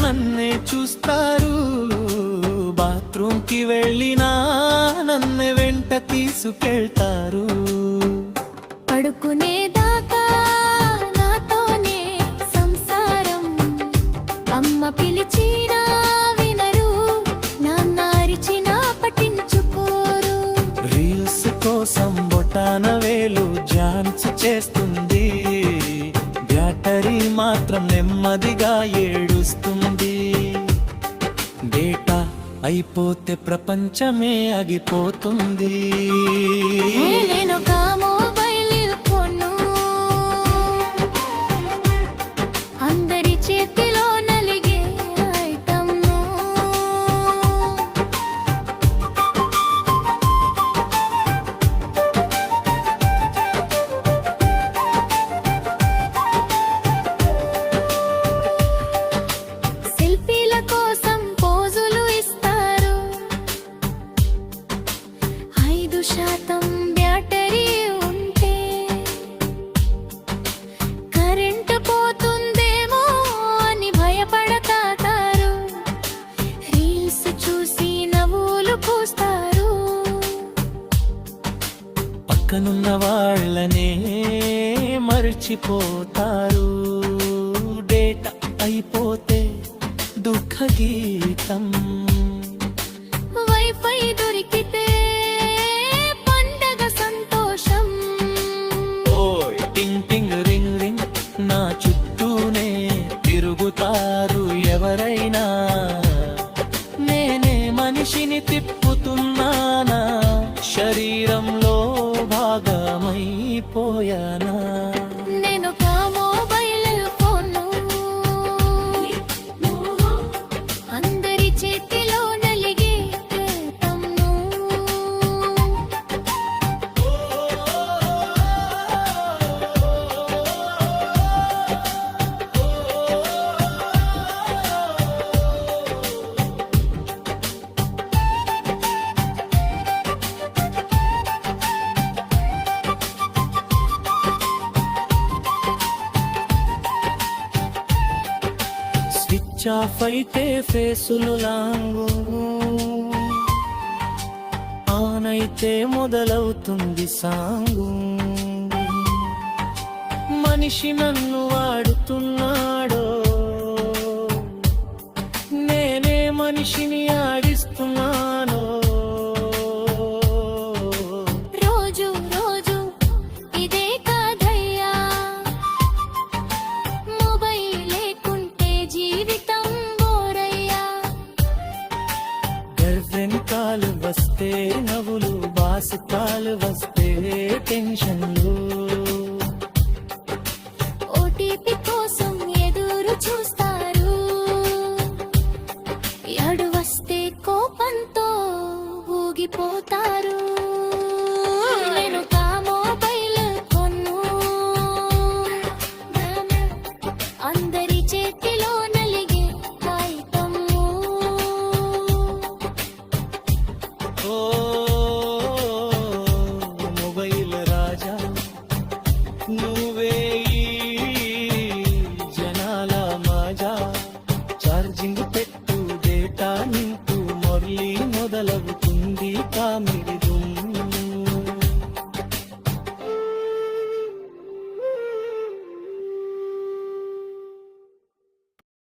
నన్నే చూస్తారు. బాత్రూంకి వెళ్ళినా నన్నే వెంట తీసుకెళ్తారు. పడుకునేదాకా నాతోనే సంసారం. అమ్మ పిలిచినా వినరు, నాన్న అరిచినా పట్టించుకోరు. రీల్స్ కోసం బొటాన వేలు ఝాన్స్ చేస్తుంది. బ్యాటరీ మాత్రం నెమ్మదిగా ఏడుస్తుంది. డేటా అయిపోతే ప్రపంచమే ఆగిపోతుంది. నేనొక మొబైల్ ఫోను, అందరి చేతిలో నలిగే ఐటమ్ను. సెల్ఫీల కోసం పోజులు ఇస్తారు. 5% బ్యాటరీ ఉంటే కరెంటు పోతుందేమో అని భయపడతారు. రీల్స్ చూసి నవ్వులు పూస్తారు. పక్కనున్న వాళ్ళనే మర్చిపోతారు. డేటా అయిపోతే దుఃఖ గీతం. వైఫై దొరికితే పండగ సంతోషం. ఓయ్ టింగ్ టింగ్ రింగ్ రింగ్ నా చుట్టూనే తిరుగుతారు ఎవరైనా. నేనే మనిషిని తిప్పుతున్నానా, శరీరంలో భాగమైపోయానా? నేనొక మొబైల్ ఫోను, అందరి చేతిలో నలిగే ఐటమ్ను. స్విచ్ ఆఫ్ అయితే ఫేసులు లాంగు, ఆన్ అయితే మొదలవుతుంది సాంగు. మనిషి నన్ను వాడుతున్నాడో, నేనే మనిషిని ఆడిస్తున్నానో. రోజు రోజు ఇదే కాదయ్యా, మొబైల్ లేకుంటే జీవితం బోరయ్యా. గర్ల్ఫ్రెండ్ కాలు వస్తే నవ్వులు, బాస్ కాలు వస్తే టెన్షన్లు. ఓటీపీ కోసం ఎదురు చూస్తారు. ఎడు వస్తే కోపంతో ఊగిపోతారు.